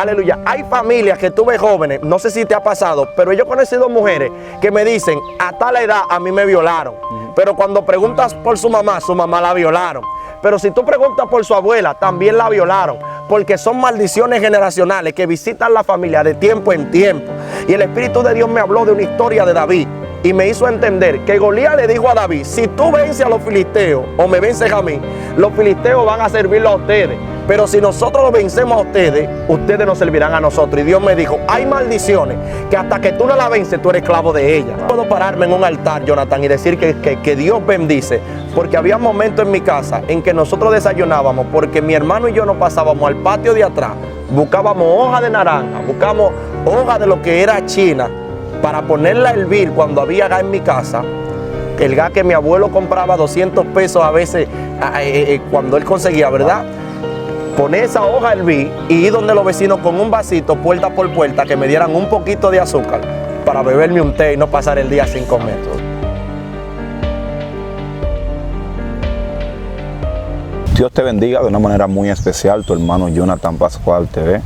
Aleluya. Hay familias que tú ves jóvenes, no sé si te ha pasado, pero yo he conocido mujeres que me dicen, a tal edad a mí me violaron. Pero cuando preguntas por su mamá la violaron. Pero si tú preguntas por su abuela, también la violaron. Porque son maldiciones generacionales que visitan la familia de tiempo en tiempo. Y el Espíritu de Dios me habló de una historia de David y me hizo entender que Goliat le dijo a David, si tú vences a los filisteos o me vences a mí, los filisteos van a servirlo a ustedes. Pero si nosotros los vencemos a ustedes, ustedes nos servirán a nosotros. Y Dios me dijo, hay maldiciones que hasta que tú no las vences, tú eres esclavo de ellas. Puedo pararme en un altar, Jonathan, y decir que Dios bendice, porque había momentos en mi casa en que nosotros desayunábamos, porque mi hermano y yo nos pasábamos al patio de atrás, buscábamos hoja de naranja, buscábamos hoja de lo que era china, para ponerla a hervir cuando había gas en mi casa. El gas que mi abuelo compraba 200 pesos a veces, cuando él conseguía, ¿verdad? Poner esa hoja a hervir y ir donde los vecinos con un vasito, puerta por puerta, que me dieran un poquito de azúcar para beberme un té y no pasar el día sin comer. Dios te bendiga de una manera muy especial, tu hermano Jonathan Pascual TV.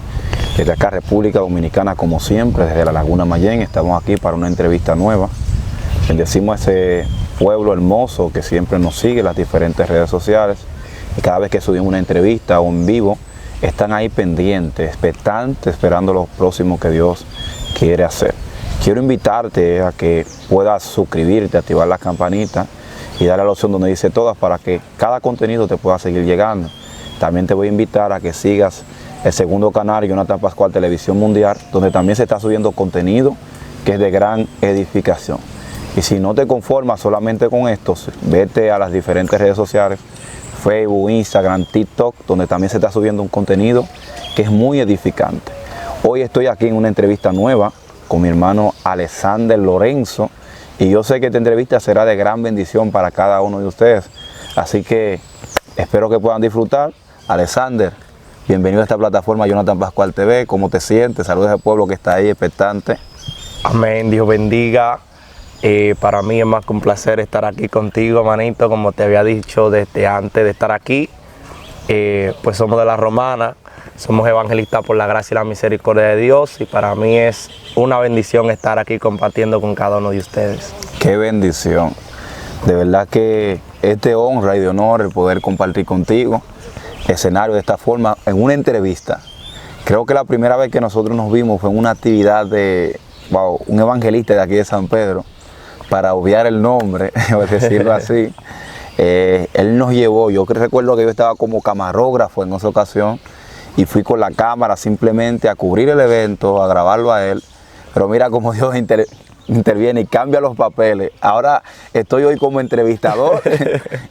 Desde acá, República Dominicana, como siempre, desde la Laguna Mayén, estamos aquí para una entrevista nueva. Bendecimos a ese pueblo hermoso que siempre nos sigue en las diferentes redes sociales. Y cada vez que subimos una entrevista o en vivo, están ahí pendientes, expectantes, esperando lo próximo que Dios quiere hacer. Quiero invitarte a que puedas suscribirte, activar la campanita y darle a la opción donde dice todas para que cada contenido te pueda seguir llegando. También te voy a invitar a que sigas el segundo canal, Jonathan Pascual Televisión Mundial, donde también se está subiendo contenido que es de gran edificación. Y si no te conformas solamente con esto, vete a las diferentes redes sociales, Facebook, Instagram, TikTok, donde también se está subiendo un contenido que es muy edificante. Hoy estoy aquí en una entrevista nueva con mi hermano Alexander Lorenzo y yo sé que esta entrevista será de gran bendición para cada uno de ustedes. Así que espero que puedan disfrutar. Alexander, bienvenido a esta plataforma Jonathan Pascual TV. ¿Cómo te sientes? Saludos al pueblo que está ahí expectante. Amén, Dios bendiga. Para mí es más que un placer estar aquí contigo, manito, como te había dicho desde antes de estar aquí. Pues somos de la Romana, somos evangelistas por la gracia y la misericordia de Dios y para mí es una bendición estar aquí compartiendo con cada uno de ustedes. ¡Qué bendición! De verdad que es de honra y de honor el poder compartir contigo escenario de esta forma en una entrevista. Creo que la primera vez que nosotros nos vimos fue en una actividad de un evangelista de aquí de San Pedro, para obviar el nombre, o decirlo así. Él nos llevó, yo recuerdo que yo estaba como camarógrafo en esa ocasión y fui con la cámara simplemente a cubrir el evento, a grabarlo a él, pero mira cómo Dios interviene y cambia los papeles. Ahora estoy hoy como entrevistador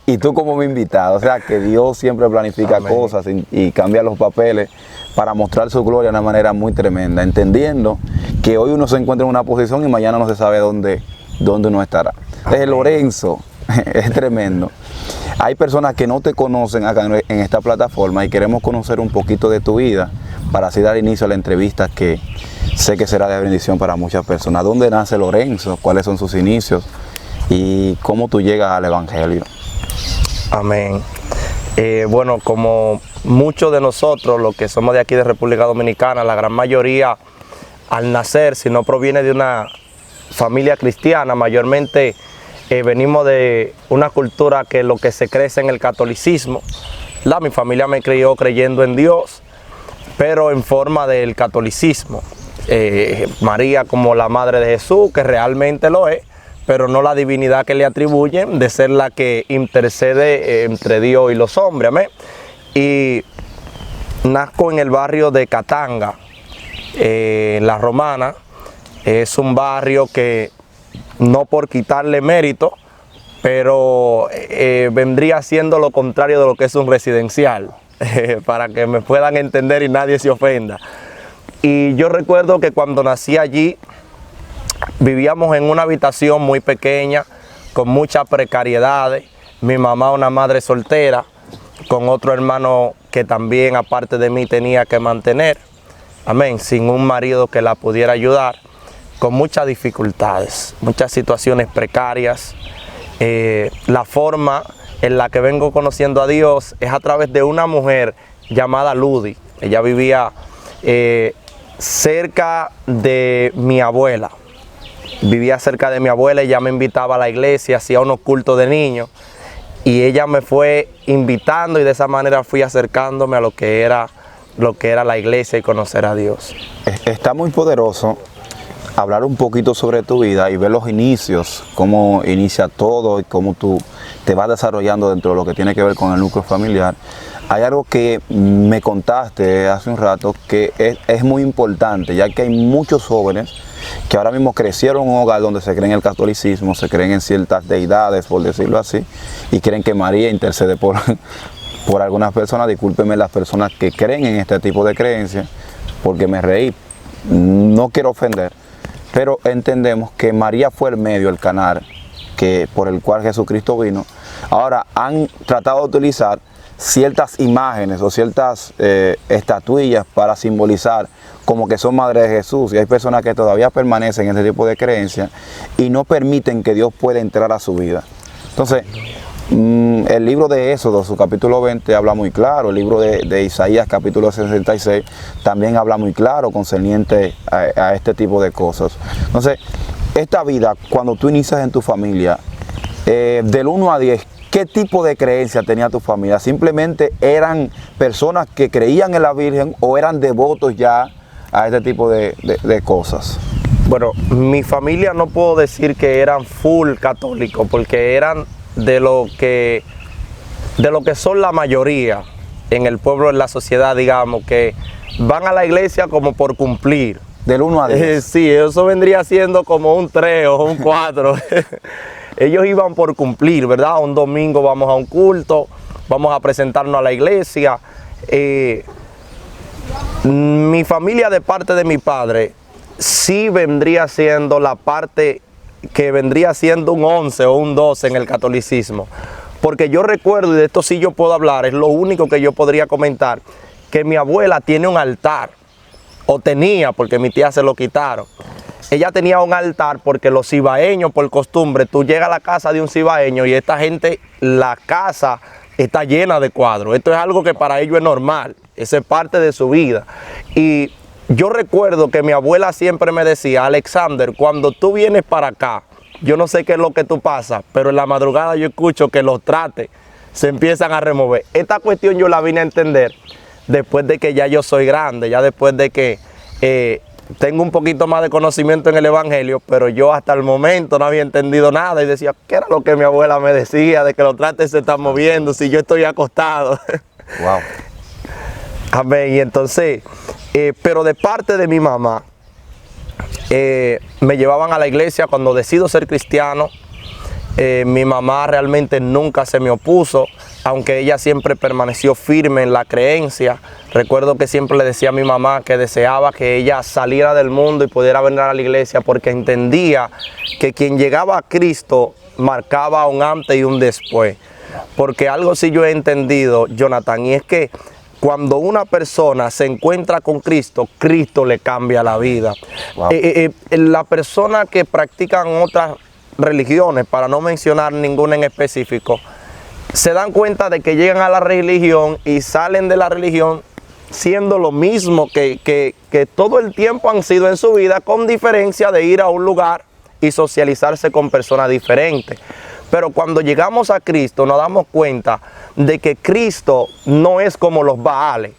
y tú como mi invitado, o sea que Dios siempre planifica Amén. Cosas y cambia los papeles para mostrar su gloria de una manera muy tremenda, entendiendo que hoy uno se encuentra en una posición y mañana no se sabe dónde uno estará. Entonces, Lorenzo, es tremendo. Hay personas que no te conocen acá en esta plataforma y queremos conocer un poquito de tu vida para así dar inicio a la entrevista que sé que será de bendición para muchas personas. ¿Dónde nace Lorenzo? ¿Cuáles son sus inicios? ¿Y cómo tú llegas al Evangelio? Amén. Bueno, como muchos de nosotros, los que somos de aquí de República Dominicana, la gran mayoría al nacer, si no proviene de una familia cristiana, mayormente venimos de una cultura que lo que se crece en el catolicismo. Mi familia me crió creyendo en Dios, pero en forma del catolicismo. María como la madre de Jesús, que realmente lo es, pero no la divinidad que le atribuyen de ser la que intercede entre Dios y los hombres. Amén. Y nazco en el barrio de Katanga, en la Romana. Es un barrio que, no por quitarle mérito, pero vendría siendo lo contrario de lo que es un residencial, para que me puedan entender y nadie se ofenda. Y yo recuerdo que cuando nací allí, vivíamos en una habitación muy pequeña, con muchas precariedades. Mi mamá, una madre soltera, con otro hermano que también, aparte de mí, tenía que mantener. Amén, sin un marido que la pudiera ayudar. Con muchas dificultades, muchas situaciones precarias. La forma en la que vengo conociendo a Dios es a través de una mujer llamada Ludi. Ella vivía cerca de mi abuela. Vivía cerca de mi abuela, ella me invitaba a la iglesia, hacía unos cultos de niños y ella me fue invitando y de esa manera fui acercándome a lo que era la iglesia y conocer a Dios. Está muy poderoso hablar un poquito sobre tu vida y ver los inicios, cómo inicia todo y cómo tú te vas desarrollando dentro de lo que tiene que ver con el núcleo familiar. Hay algo que me contaste hace un rato que es muy importante, ya que hay muchos jóvenes que ahora mismo crecieron en un hogar donde se creen en el catolicismo, se creen en ciertas deidades, por decirlo así, y creen que María intercede por algunas personas. Discúlpenme las personas que creen en este tipo de creencias, porque me reí, no quiero ofender, pero entendemos que María fue el medio, el canal por el cual Jesucristo vino. Ahora han tratado de utilizar ciertas imágenes o ciertas estatuillas para simbolizar como que son madre de Jesús, y hay personas que todavía permanecen en este tipo de creencias y no permiten que Dios pueda entrar a su vida. Entonces, el libro de Éxodo, su capítulo 20, habla muy claro. El libro de Isaías, capítulo 66, también habla muy claro concerniente a este tipo de cosas. Entonces, esta vida, cuando tú inicias en tu familia, del 1 a 10, ¿qué tipo de creencia tenía tu familia? ¿Simplemente eran personas que creían en la Virgen o eran devotos ya a este tipo de cosas? Bueno, mi familia no puedo decir que eran full católicos, porque eran de lo que son la mayoría en el pueblo, en la sociedad, digamos, que van a la iglesia como por cumplir. Del 1 a 10. Sí, eso vendría siendo como un 3 o un 4. Ellos iban por cumplir, ¿verdad? Un domingo vamos a un culto, vamos a presentarnos a la iglesia. Mi familia, de parte de mi padre, sí vendría siendo la parte que vendría siendo un 11 o un 12 en el catolicismo. Porque yo recuerdo, y de esto sí yo puedo hablar, es lo único que yo podría comentar, que mi abuela tiene un altar, o tenía, porque mi tía se lo quitaron. Ella tenía un altar porque los cibaeños, por costumbre, tú llegas a la casa de un cibaeño y esta gente, la casa está llena de cuadros. Esto es algo que para ellos es normal, esa es parte de su vida. Y yo recuerdo que mi abuela siempre me decía: Alexander, cuando tú vienes para acá, yo no sé qué es lo que tú pasas, pero en la madrugada yo escucho que los trates se empiezan a remover. Esta cuestión yo la vine a entender después de que ya yo soy grande, ya después de que tengo un poquito más de conocimiento en el evangelio, pero yo hasta el momento no había entendido nada y decía, ¿qué era lo que mi abuela me decía de que los trates se están moviendo si yo estoy acostado? Wow. Amén. Y entonces, pero de parte de mi mamá, me llevaban a la iglesia cuando decido ser cristiano. Mi mamá realmente nunca se me opuso, aunque ella siempre permaneció firme en la creencia. Recuerdo que siempre le decía a mi mamá que deseaba que ella saliera del mundo y pudiera venir a la iglesia, porque entendía que quien llegaba a Cristo marcaba un antes y un después. Porque algo sí yo he entendido, Jonathan, y es que cuando una persona se encuentra con Cristo, Cristo le cambia la vida. Wow. La persona que practican otras religiones, para no mencionar ninguna en específico, se dan cuenta de que llegan a la religión y salen de la religión siendo lo mismo que todo el tiempo han sido en su vida, con diferencia de ir a un lugar y socializarse con personas diferentes. Pero cuando llegamos a Cristo nos damos cuenta de que Cristo no es como los Baales,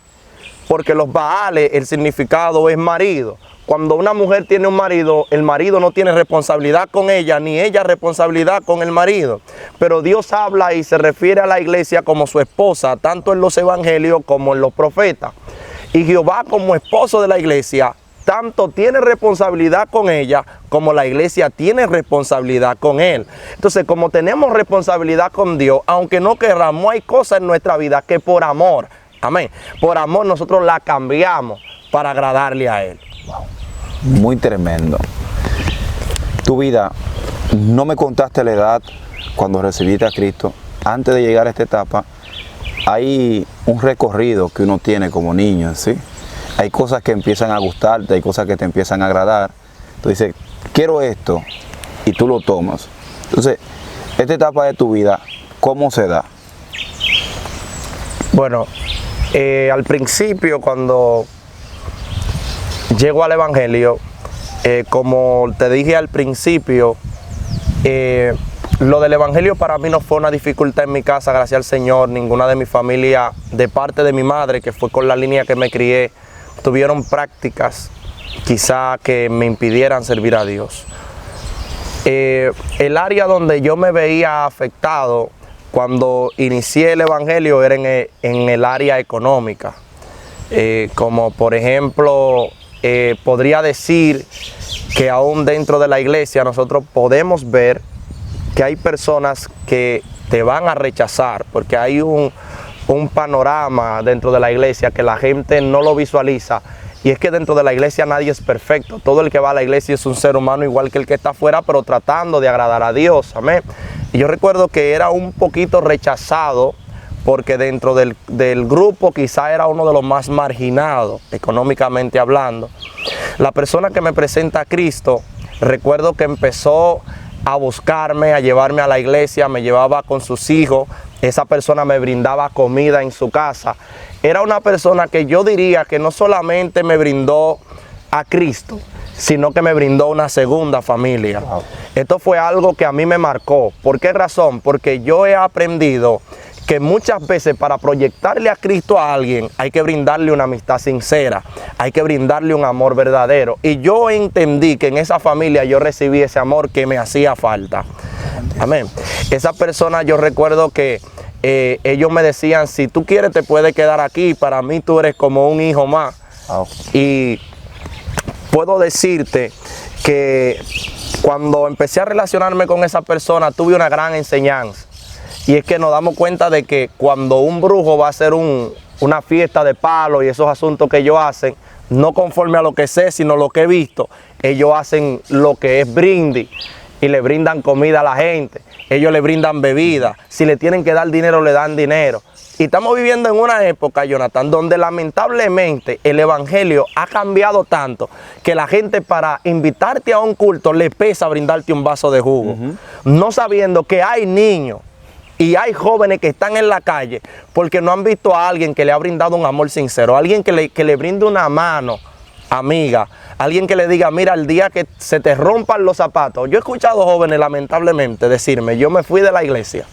porque los Baales, el significado es marido. Cuando una mujer tiene un marido, el marido no tiene responsabilidad con ella, ni ella responsabilidad con el marido. Pero Dios habla y se refiere a la iglesia como su esposa, tanto en los evangelios como en los profetas. Y Jehová, como esposo de la iglesia, tanto tiene responsabilidad con ella como la iglesia tiene responsabilidad con él. Entonces, como tenemos responsabilidad con Dios, aunque no queramos, hay cosas en nuestra vida que por amor, amén, por amor nosotros la cambiamos para agradarle a él. Wow. Muy tremendo. Tu vida, no me contaste la edad cuando recibiste a Cristo. Antes de llegar a esta etapa, hay un recorrido que uno tiene como niño, ¿sí? Hay cosas que empiezan a gustarte, hay cosas que te empiezan a agradar. Tú dices, quiero esto, y tú lo tomas. Entonces, esta etapa de tu vida, ¿cómo se da? Bueno, al principio, cuando llego al Evangelio, como te dije al principio, lo del Evangelio para mí no fue una dificultad en mi casa, gracias al Señor. Ninguna de mi familia, de parte de mi madre, que fue con la línea que me crié, tuvieron prácticas quizá que me impidieran servir a Dios. El área donde yo me veía afectado cuando inicié el Evangelio era en el área económica. Como por ejemplo, podría decir que aún dentro de la iglesia nosotros podemos ver que hay personas que te van a rechazar, porque hay un panorama dentro de la iglesia que la gente no lo visualiza, y es que dentro de la iglesia nadie es perfecto. Todo el que va a la iglesia es un ser humano igual que el que está afuera, pero tratando de agradar a Dios, amén. Y yo recuerdo que era un poquito rechazado, porque dentro del grupo quizá era uno de los más marginados, económicamente hablando. La persona que me presenta a Cristo, recuerdo que empezó a buscarme, a llevarme a la iglesia, me llevaba con sus hijos, esa persona me brindaba comida en su casa. Era una persona que yo diría que no solamente me brindó a Cristo, sino que me brindó una segunda familia. Wow. Esto fue algo que a mí me marcó. ¿Por qué razón? Porque yo he aprendido que muchas veces para proyectarle a Cristo a alguien hay que brindarle una amistad sincera, hay que brindarle un amor verdadero. Y yo entendí que en esa familia yo recibí ese amor que me hacía falta. Amén. Esa persona, yo recuerdo que ellos me decían, si tú quieres te puedes quedar aquí, para mí tú eres como un hijo más. Wow. Y puedo decirte que cuando empecé a relacionarme con esa persona tuve una gran enseñanza. Y es que nos damos cuenta de que cuando un brujo va a hacer una fiesta de palo y esos asuntos que ellos hacen, no conforme a lo que sé, sino lo que he visto, ellos hacen lo que es brindis y le brindan comida a la gente, ellos le brindan bebida, si le tienen que dar dinero, le dan dinero. Y estamos viviendo en una época, Jonathan, donde lamentablemente el Evangelio ha cambiado tanto que la gente para invitarte a un culto le pesa brindarte un vaso de jugo, no sabiendo que hay niños y hay jóvenes que están en la calle porque no han visto a alguien que le ha brindado un amor sincero, alguien que le brinde una mano amiga, alguien que le diga, mira, el día que se te rompan los zapatos. Yo he escuchado jóvenes lamentablemente decirme, yo me fui de la iglesia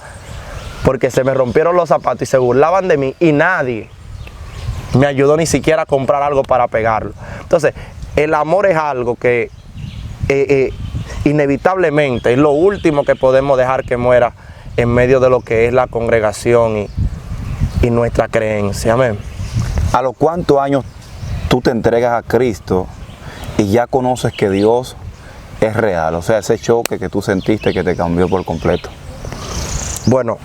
porque se me rompieron los zapatos y se burlaban de mí y nadie me ayudó ni siquiera a comprar algo para pegarlo. Entonces, el amor es algo que inevitablemente es lo último que podemos dejar que muera en medio de lo que es la congregación y nuestra creencia. Amén. ¿A los cuántos años tú te entregas a Cristo y ya conoces que Dios es real? O sea, ese choque que tú sentiste que te cambió por completo. Bueno,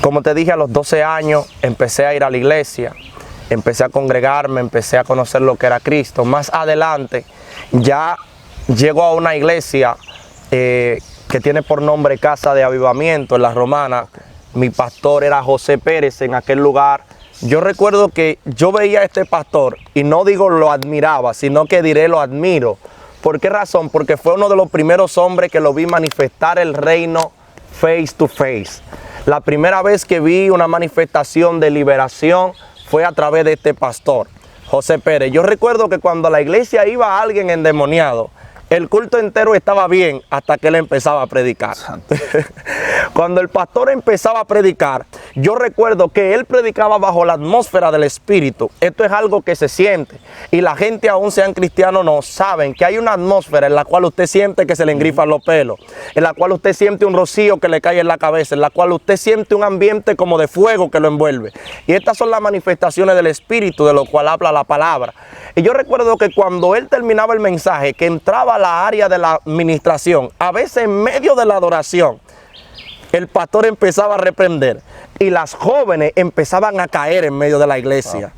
como te dije, a los 12 años empecé a ir a la iglesia, empecé a congregarme, empecé a conocer lo que era Cristo. Más adelante ya llego a una iglesia que tiene por nombre Casa de Avivamiento en La Romana. Mi pastor era José Pérez en aquel lugar. Yo recuerdo que yo veía a este pastor y no digo lo admiraba, sino que diré lo admiro. ¿Por qué razón? Porque fue uno de los primeros hombres que lo vi manifestar el reino face to face. La primera vez que vi una manifestación de liberación fue a través de este pastor, José Pérez. Yo recuerdo que cuando a la iglesia iba alguien endemoniado, el culto entero estaba bien hasta que él empezaba a predicar. Cuando el pastor empezaba a predicar, yo recuerdo que él predicaba bajo la atmósfera del Espíritu. Esto es algo que se siente. Y la gente, aún sean cristianos, no saben que hay una atmósfera en la cual usted siente que se le engrifan los pelos, en la cual usted siente un rocío que le cae en la cabeza, en la cual usted siente un ambiente como de fuego que lo envuelve. Y estas son las manifestaciones del Espíritu de lo cual habla la palabra. Y yo recuerdo que cuando él terminaba el mensaje, que entraba a la área de la administración, a veces en medio de la adoración, el pastor empezaba a reprender y las jóvenes empezaban a caer en medio de la iglesia.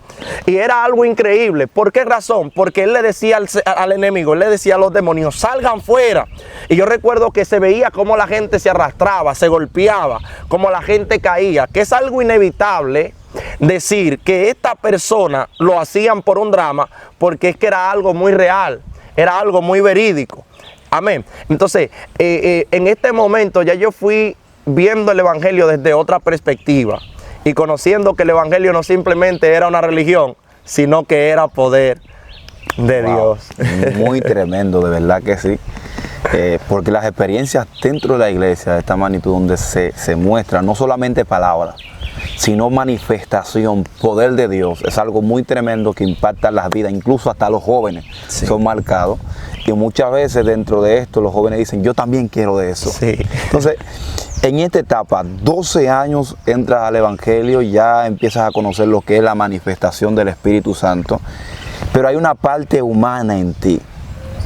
Y era algo increíble. ¿Por qué razón? Porque él le decía al enemigo, él le decía a los demonios, salgan fuera. Y yo recuerdo que se veía cómo la gente se arrastraba, se golpeaba, cómo la gente caía, que es algo inevitable decir que esta persona lo hacían por un drama, porque es que era algo muy real, era algo muy verídico. Amén. Entonces, en este momento ya yo fui viendo el Evangelio desde otra perspectiva y conociendo que el Evangelio no simplemente era una religión, sino que era poder. de Wow, Dios. muy tremendo, de verdad que sí. Porque las experiencias dentro de la iglesia de esta magnitud, donde se muestra no solamente palabras, sino manifestación, poder de Dios, es algo muy tremendo que impacta las vidas, incluso hasta los jóvenes Sí. son marcados. Y muchas veces dentro de esto los jóvenes dicen, yo también quiero de eso. Sí. Entonces, en esta etapa, 12 años entras al Evangelio, ya empiezas a conocer lo que es la manifestación del Espíritu Santo, pero hay una parte humana en ti.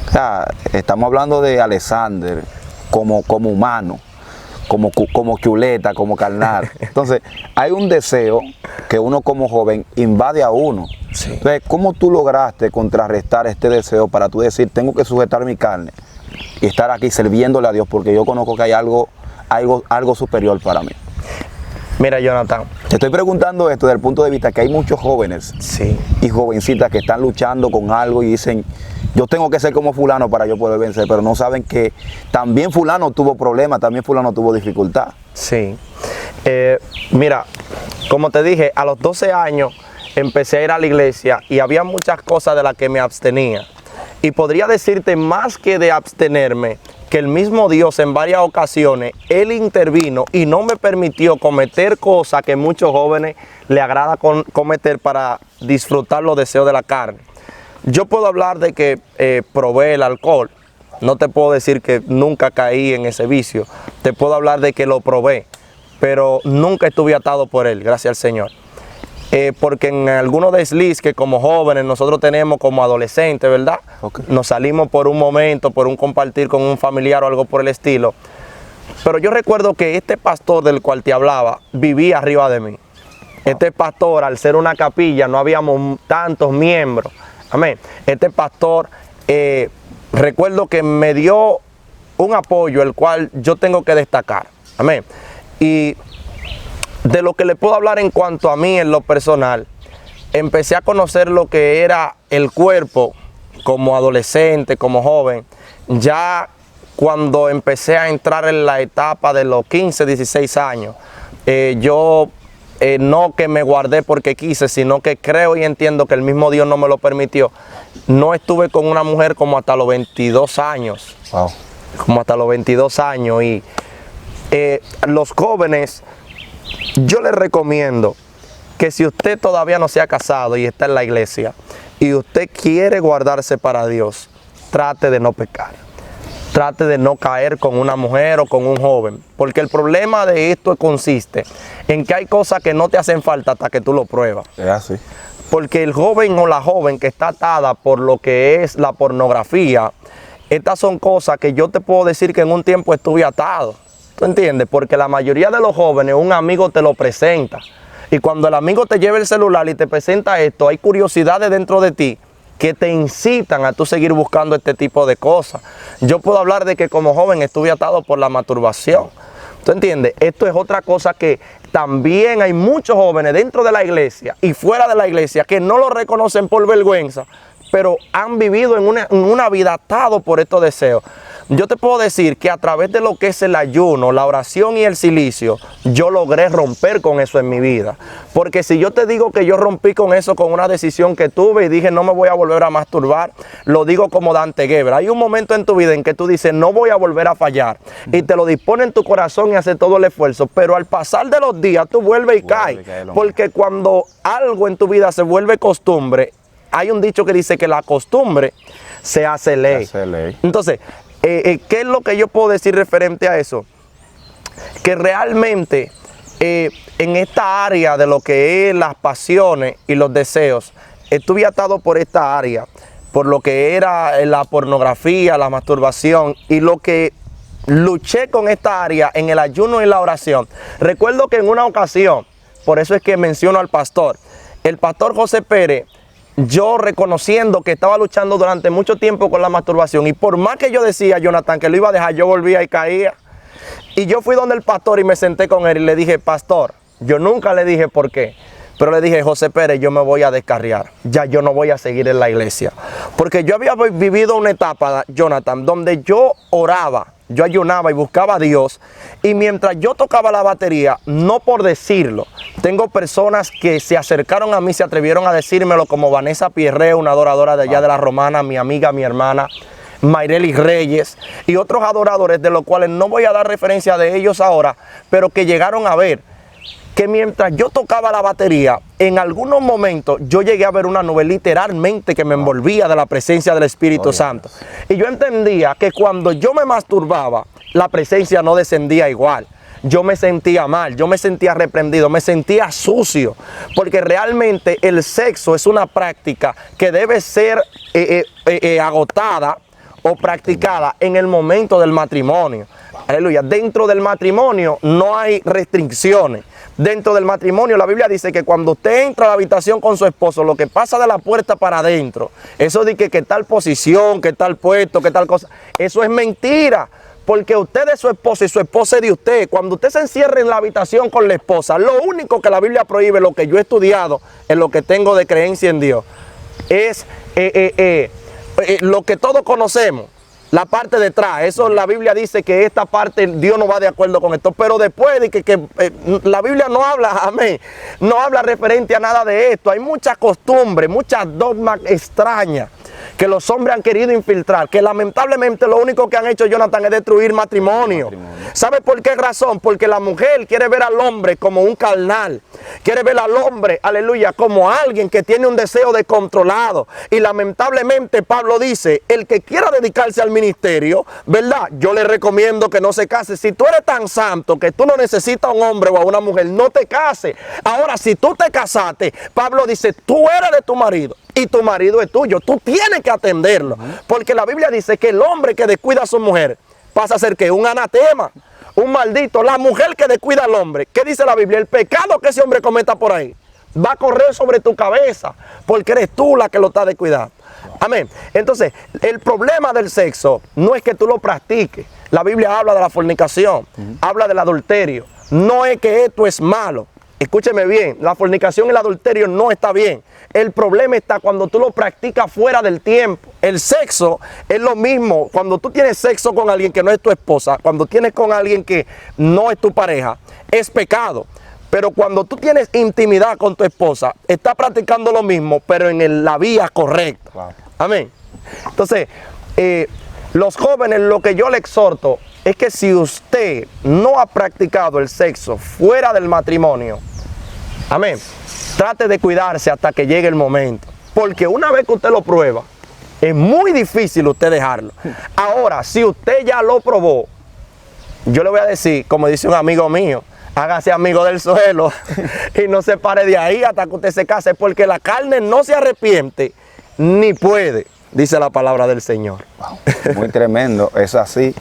O sea, estamos hablando de Alexander como humano, como chuleta, como carnal. Entonces, hay un deseo que uno como joven invade a uno. Sí. Entonces, ¿cómo tú lograste contrarrestar este deseo para tú decir, tengo que sujetar mi carne y estar aquí sirviéndole a Dios porque yo conozco que hay algo superior para mí? Mira, Jonathan. Te estoy preguntando esto desde el punto de vista que hay muchos jóvenes Sí. y jovencitas que están luchando con algo y dicen, yo tengo que ser como fulano para yo poder vencer, pero no saben que también fulano tuvo problemas, también fulano tuvo dificultad. Sí. Mira, como te dije, a los 12 años empecé a ir a la iglesia y había muchas cosas de las que me abstenía. Y podría decirte más que de abstenerme, que el mismo Dios en varias ocasiones, Él intervino y no me permitió cometer cosas que muchos jóvenes le agrada cometer para disfrutar los deseos de la carne. Yo puedo hablar de que probé el alcohol, no te puedo decir que nunca caí en ese vicio, te puedo hablar de que lo probé, pero nunca estuve atado por él, gracias al Señor. Porque en algunos desliz que como jóvenes nosotros tenemos como adolescentes, ¿verdad? Okay. Nos salimos por un momento, por un compartir con un familiar o algo por el estilo. Pero yo recuerdo que este pastor del cual te hablaba vivía arriba de mí. Este pastor, al ser una capilla, no habíamos tantos miembros. Amén. Este pastor, recuerdo que me dio un apoyo, el cual yo tengo que destacar. Amén. Y de lo que le puedo hablar en cuanto a mí en lo personal, empecé a conocer lo que era el cuerpo como adolescente, como joven, ya cuando empecé a entrar en la etapa de los 15, 16 años. Yo no que me guardé porque quise, sino que creo y entiendo que el mismo Dios no me lo permitió. No estuve con una mujer como hasta los 22 años. Wow. Como hasta los 22 años. Y los jóvenes, yo les recomiendo que si usted todavía no se ha casado y está en la iglesia y usted quiere guardarse para Dios, trate de no pecar. Trate de no caer con una mujer o con un joven. Porque el problema de esto consiste en que hay cosas que no te hacen falta hasta que tú lo pruebas. Es así. Porque el joven o la joven que está atada por lo que es la pornografía, estas son cosas que yo te puedo decir que en un tiempo estuve atado. ¿Tú entiendes? Porque la mayoría de los jóvenes, un amigo te lo presenta. Y cuando el amigo te lleva el celular y te presenta esto, hay curiosidades dentro de ti que te incitan a tú seguir buscando este tipo de cosas. Yo puedo hablar de que como joven estuve atado por la masturbación. ¿Tú entiendes? Esto es otra cosa que también hay muchos jóvenes dentro de la iglesia y fuera de la iglesia que no lo reconocen por vergüenza, pero han vivido en una vida atado por estos deseos. Yo te puedo decir que a través de lo que es el ayuno, la oración y el cilicio, yo logré romper con eso en mi vida. Porque si yo te digo que yo rompí con eso con una decisión que tuve y dije no me voy a volver a masturbar, lo digo como Dante Gebra. Hay un momento en tu vida en que tú dices no voy a volver a fallar y te lo dispone en tu corazón y hace todo el esfuerzo, pero al pasar de los días tú vuelves y caes. Porque cuando algo en tu vida se vuelve costumbre, hay un dicho que dice que la costumbre se hace ley. Se hace ley. Entonces, ¿qué es lo que yo puedo decir referente a eso? Que realmente en esta área de lo que es las pasiones y los deseos, estuve atado por esta área, por lo que era la pornografía, la masturbación y lo que luché con esta área en el ayuno y la oración. Recuerdo que en una ocasión, por eso es que menciono al pastor, el pastor José Pérez, yo reconociendo que estaba luchando durante mucho tiempo con la masturbación y por más que yo decía, Jonathan, que lo iba a dejar, yo volvía y caía. Y yo fui donde el pastor y me senté con él y le dije, pastor, yo nunca le dije por qué, pero le dije, José Pérez, yo me voy a descarriar, ya yo no voy a seguir en la iglesia. Porque yo había vivido una etapa, Jonathan, donde yo oraba yo ayunaba y buscaba a Dios. Y mientras yo tocaba la batería, no por decirlo, tengo personas que se acercaron a mí, se atrevieron a decírmelo, como Vanessa Pierre, una adoradora de allá de la Romana, mi amiga, mi hermana, Mayreli Reyes y otros adoradores, de los cuales no voy a dar referencia de ellos ahora, pero que llegaron a ver que mientras yo tocaba la batería, en algunos momentos yo llegué a ver una nube literalmente que me envolvía de la presencia del Espíritu Santo. Y yo entendía que cuando yo me masturbaba, la presencia no descendía igual. Yo me sentía mal, yo me sentía reprendido, me sentía sucio, porque realmente el sexo es una práctica que debe ser agotada o practicada en el momento del matrimonio. Aleluya. Dentro del matrimonio no hay restricciones. Dentro del matrimonio la Biblia dice que cuando usted entra a la habitación con su esposo, lo que pasa de la puerta para adentro, eso de que tal posición, que tal puesto, que tal cosa, eso es mentira. Porque usted es su esposa y su esposa es de usted. Cuando usted se encierra en la habitación con la esposa, lo único que la Biblia prohíbe, lo que yo he estudiado, en lo que tengo de creencia en Dios, es lo que todos conocemos. La parte de atrás, eso la Biblia dice que esta parte Dios no va de acuerdo con esto, pero después de que la Biblia no habla, amén, no habla referente a nada de esto. Hay muchas costumbres, muchas dogmas extrañas que los hombres han querido infiltrar, que lamentablemente lo único que han hecho, Jonathan, es destruir matrimonio. ¿Sabe por qué razón? Porque la mujer quiere ver al hombre como un carnal, quiere ver al hombre, aleluya, como alguien que tiene un deseo descontrolado. Y lamentablemente Pablo dice, el que quiera dedicarse al ministerio, ¿verdad? Yo le recomiendo que no se case. Si tú eres tan santo que tú no necesitas a un hombre o a una mujer, no te cases. Ahora, si tú te casaste, Pablo dice, tú eres de tu marido y tu marido es tuyo. Tú tienes que atenderlo. Porque la Biblia dice que el hombre que descuida a su mujer pasa a ser que un anatema, un maldito. La mujer que descuida al hombre, ¿qué dice la Biblia? El pecado que ese hombre cometa por ahí va a correr sobre tu cabeza, porque eres tú la que lo está descuidando. Amén. Entonces, el problema del sexo no es que tú lo practiques. La Biblia habla de la fornicación, habla del adulterio. No es que esto es malo. Escúcheme bien, la fornicación y el adulterio no está bien. El problema está cuando tú lo practicas fuera del tiempo. El sexo es lo mismo. Cuando tú tienes sexo con alguien que no es tu esposa, cuando tienes con alguien que no es tu pareja, es pecado. Pero cuando tú tienes intimidad con tu esposa, estás practicando lo mismo, pero en la vía correcta. Wow. Amén. Entonces, los jóvenes, lo que yo le exhorto es que si usted no ha practicado el sexo fuera del matrimonio, amén, trate de cuidarse hasta que llegue el momento. Porque una vez que usted lo prueba, es muy difícil usted dejarlo. Ahora, si usted ya lo probó, yo le voy a decir, como dice un amigo mío, hágase amigo del suelo y no se pare de ahí hasta que usted se case, porque la carne no se arrepiente ni puede, dice la palabra del Señor. Wow, muy tremendo, es así.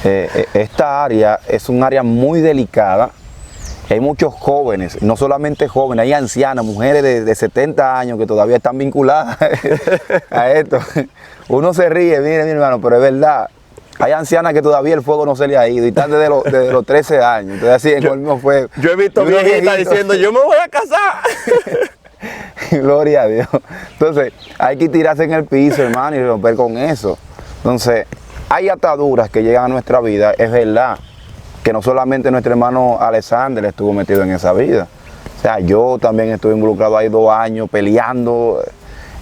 Esta área es un área muy delicada. Hay muchos jóvenes, no solamente jóvenes, hay ancianas, mujeres de 70 años que todavía están vinculadas a esto. Uno se ríe, mire mi hermano, pero es verdad. Hay ancianas que todavía el fuego no se le ha ido y están desde los 13 años. Entonces así en el mismo fuego. Yo he visto viejitas diciendo, yo me voy a casar. Gloria a Dios. Entonces hay que tirarse en el piso, hermano, y romper con eso. Entonces hay ataduras que llegan a nuestra vida, es verdad, que no solamente nuestro hermano Alexander estuvo metido en esa vida. O sea, yo también estuve involucrado ahí 2 años peleando,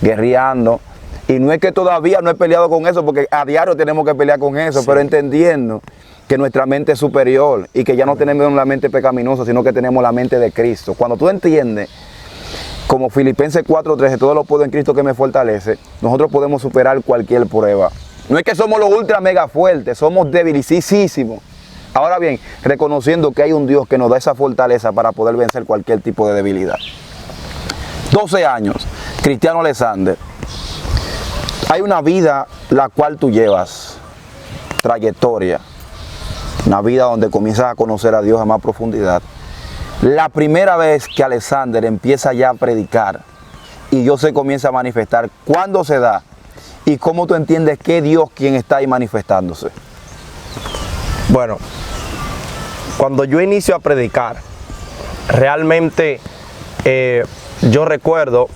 guerreando. Y no es que todavía no he peleado con eso, porque a diario tenemos que pelear con eso, sí, pero entendiendo que nuestra mente es superior y que ya no tenemos la mente pecaminosa, sino que tenemos la mente de Cristo. Cuando tú entiendes, como Filipenses 4:13, todo lo puedo en Cristo que me fortalece, nosotros podemos superar cualquier prueba. No es que somos los ultra mega fuertes, somos debilicísimos. Ahora bien, reconociendo que hay un Dios que nos da esa fortaleza para poder vencer cualquier tipo de debilidad. 12 años, Cristiano Alexander. Hay una vida la cual tú llevas, trayectoria, una vida donde comienzas a conocer a Dios a más profundidad. La primera vez que Alexander empieza ya a predicar y Dios se comienza a manifestar, ¿cuándo se da? ¿Y cómo tú entiendes que Dios quien está ahí manifestándose? Bueno, cuando yo inicio a predicar, realmente yo recuerdo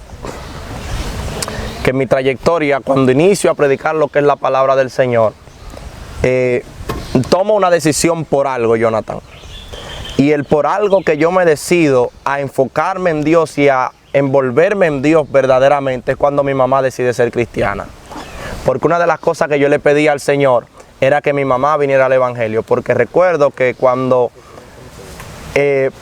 que mi trayectoria, cuando inicio a predicar lo que es la palabra del Señor, tomo una decisión por algo, Jonathan. Y el por algo que yo me decido a enfocarme en Dios y a envolverme en Dios verdaderamente es cuando mi mamá decide ser cristiana. Porque una de las cosas que yo le pedí al Señor era que mi mamá viniera al Evangelio. Porque recuerdo que cuando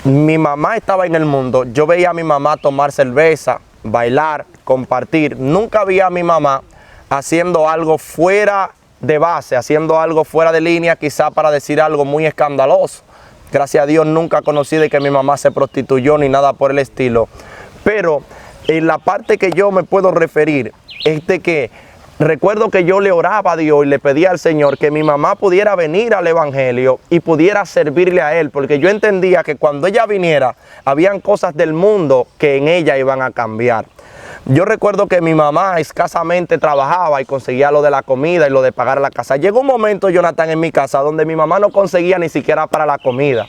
mi mamá estaba en el mundo, yo veía a mi mamá tomar cerveza, bailar, compartir. Nunca vi a mi mamá haciendo algo fuera de base, haciendo algo fuera de línea, quizá para decir algo muy escandaloso. Gracias a Dios nunca conocí de que mi mamá se prostituyó ni nada por el estilo. Pero en la parte que yo me puedo referir es de que recuerdo que yo le oraba a Dios y le pedía al Señor que mi mamá pudiera venir al Evangelio y pudiera servirle a Él, porque yo entendía que cuando ella viniera, habían cosas del mundo que en ella iban a cambiar. Yo recuerdo que mi mamá escasamente trabajaba y conseguía lo de la comida y lo de pagar la casa. Llegó un momento, Jonathan, en mi casa donde mi mamá no conseguía ni siquiera para la comida.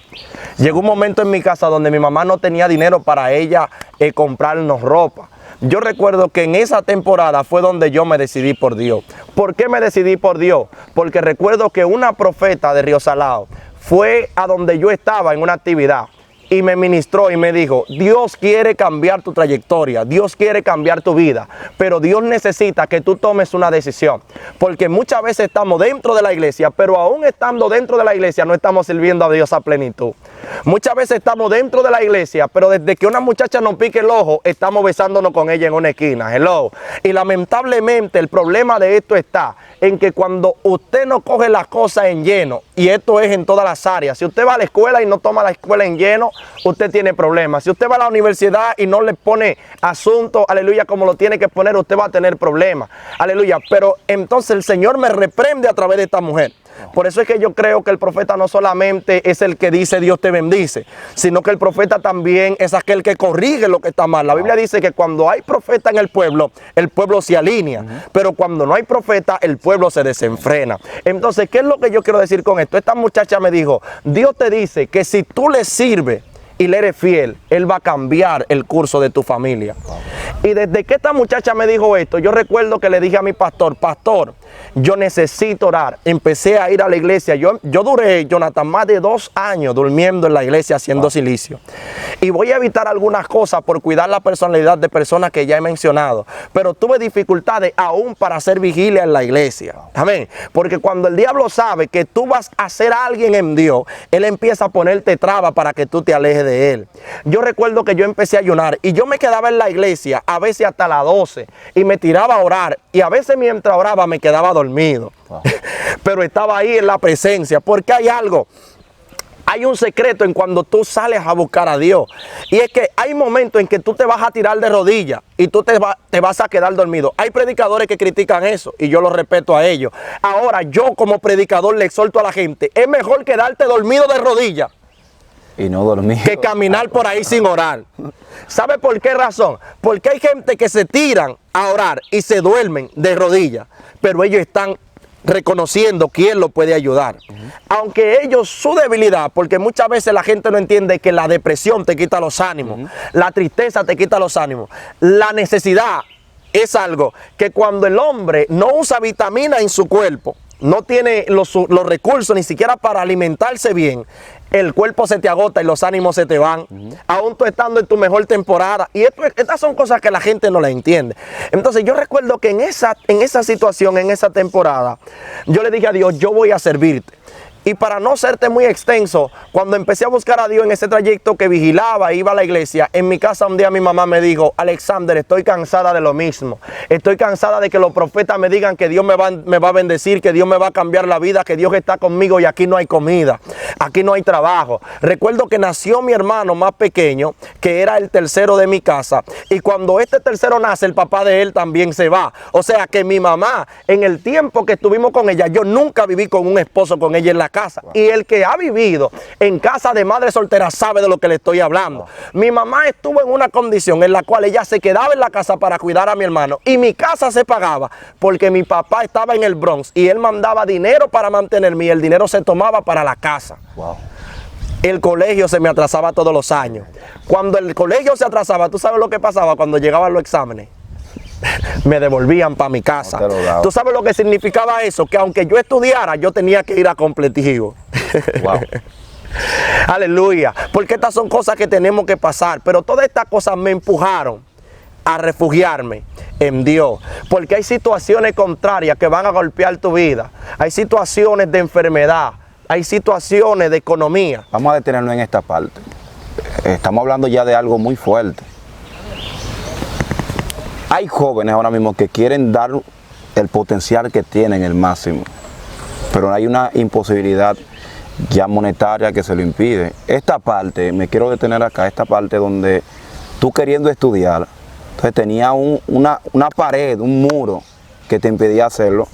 Llegó un momento en mi casa donde mi mamá no tenía dinero para ella comprarnos ropa. Yo recuerdo que en esa temporada fue donde yo me decidí por Dios. ¿Por qué me decidí por Dios? Porque recuerdo que una profeta de Río Salado fue a donde yo estaba en una actividad y me ministró y me dijo: Dios quiere cambiar tu trayectoria, Dios quiere cambiar tu vida, pero Dios necesita que tú tomes una decisión, porque muchas veces estamos dentro de la iglesia, pero aún estando dentro de la iglesia no estamos sirviendo a Dios a plenitud. Muchas veces estamos dentro de la iglesia, pero desde que una muchacha nos pique el ojo, estamos besándonos con ella en una esquina. Hello. Y lamentablemente el problema de esto está en que cuando usted no coge las cosas en lleno, y esto es en todas las áreas, si usted va a la escuela y no toma la escuela en lleno, usted tiene problemas. Si usted va a la universidad y no le pone asunto, aleluya, como lo tiene que poner, usted va a tener problemas, aleluya. Pero entonces el Señor me reprende a través de esta mujer. Por eso es que yo creo que el profeta no solamente es el que dice Dios te bendice, sino que el profeta también es aquel que corrige lo que está mal. La Biblia dice que cuando hay profeta en el pueblo se alinea, pero cuando no hay profeta, el pueblo se desenfrena. Entonces, ¿qué es lo que yo quiero decir con esto? Esta muchacha me dijo: Dios te dice que si tú le sirves y le eres fiel, Él va a cambiar el curso de tu familia. Y desde que esta muchacha me dijo esto, yo recuerdo que le dije a mi pastor: pastor, yo necesito orar. Empecé a ir a la iglesia. Yo duré, Jonathan, más de 2 años durmiendo en la iglesia haciendo silicio. Y voy a evitar algunas cosas por cuidar la personalidad de personas que ya he mencionado. Pero tuve dificultades aún para hacer vigilia en la iglesia. Amén. Porque cuando el diablo sabe que tú vas a ser alguien en Dios, él empieza a ponerte trabas para que tú te alejes de él. Yo recuerdo que yo empecé a ayunar y yo me quedaba en la iglesia a veces hasta las 12 y me tiraba a orar, y a veces mientras oraba me quedaba dormido. Pero estaba ahí en la presencia, porque hay algo. Hay un secreto en cuando tú sales a buscar a Dios. Y es que hay momentos en que tú te vas a tirar de rodillas y tú te vas a quedar dormido. Hay predicadores que critican eso y yo lo respeto a ellos. Ahora, yo como predicador le exhorto a la gente: es mejor quedarte dormido de rodillas y no dormir que caminar por ahí sin orar. ¿Sabe por qué razón? Porque hay gente que se tiran a orar y se duermen de rodillas, pero ellos están reconociendo quién lo puede ayudar. Aunque ellos, su debilidad, porque muchas veces la gente no entiende que la depresión te quita los ánimos, la tristeza te quita los ánimos, la necesidad es algo que cuando el hombre no usa vitamina en su cuerpo, no tiene los recursos ni siquiera para alimentarse bien, el cuerpo se te agota y los ánimos se te van, aún tú estando en tu mejor temporada. Y estas son cosas que la gente no las entiende. Entonces yo recuerdo que en esa situación, en esa temporada, yo le dije a Dios: yo voy a servirte. Y para no serte muy extenso, cuando empecé a buscar a Dios en ese trayecto que vigilaba, iba a la iglesia, en mi casa un día mi mamá me dijo: Alexander, estoy cansada de lo mismo. Estoy cansada de que los profetas me digan que Dios me va a bendecir, que Dios me va a cambiar la vida, que Dios está conmigo y aquí no hay comida, aquí no hay trabajo. Recuerdo que nació mi hermano más pequeño, que era el tercero de mi casa. Y cuando este tercero nace, el papá de él también se va. O sea que mi mamá, en el tiempo que estuvimos con ella, yo nunca viví con un esposo con ella en la casa. Y el que ha vivido en casa de madre soltera sabe de lo que le estoy hablando. Mi mamá estuvo en una condición en la cual ella se quedaba en la casa para cuidar a mi hermano, y mi casa se pagaba porque mi papá estaba en el Bronx y él mandaba dinero para mantenerme, y el dinero se tomaba para la casa. El colegio se me atrasaba todos los años. Cuando el colegio se atrasaba, ¿tú sabes lo que pasaba cuando llegaban los exámenes? me devolvían para mi casa. No te lo daban. ¿Tú sabes lo que significaba eso? Que aunque yo estudiara, yo tenía que ir a completivo. Wow. Aleluya. Porque estas son cosas que tenemos que pasar. Pero todas estas cosas me empujaron a refugiarme en Dios. Porque hay situaciones contrarias que van a golpear tu vida. Hay situaciones de enfermedad. Hay situaciones de economía. Vamos a detenernos en esta parte. Estamos hablando ya de algo muy fuerte. Hay jóvenes ahora mismo que quieren dar el potencial que tienen, el máximo. Pero hay una imposibilidad ya monetaria que se lo impide. Esta parte, me quiero detener acá, esta parte donde tú queriendo estudiar, entonces tenía una pared, un muro que te impedía hacerlo,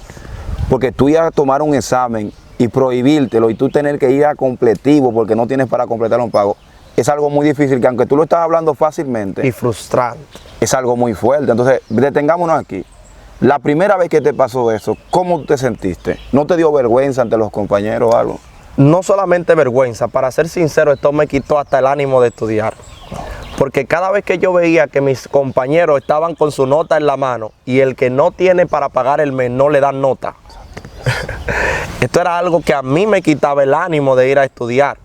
porque tú ibas a tomar un examen y prohibírtelo y tú tener que ir a completivo porque no tienes para completar un pago, es algo muy difícil que aunque tú lo estás hablando fácilmente, Y frustrante. es algo muy fuerte. Entonces, detengámonos aquí. La primera vez que te pasó eso, ¿cómo te sentiste? ¿No te dio vergüenza ante los compañeros o algo? No solamente vergüenza, para ser sincero, esto me quitó hasta el ánimo de estudiar. Porque cada vez que yo veía que mis compañeros estaban con su nota en la mano y el que no tiene para pagar el mes no le dan nota. Esto era algo que a mí me quitaba el ánimo de ir a estudiar.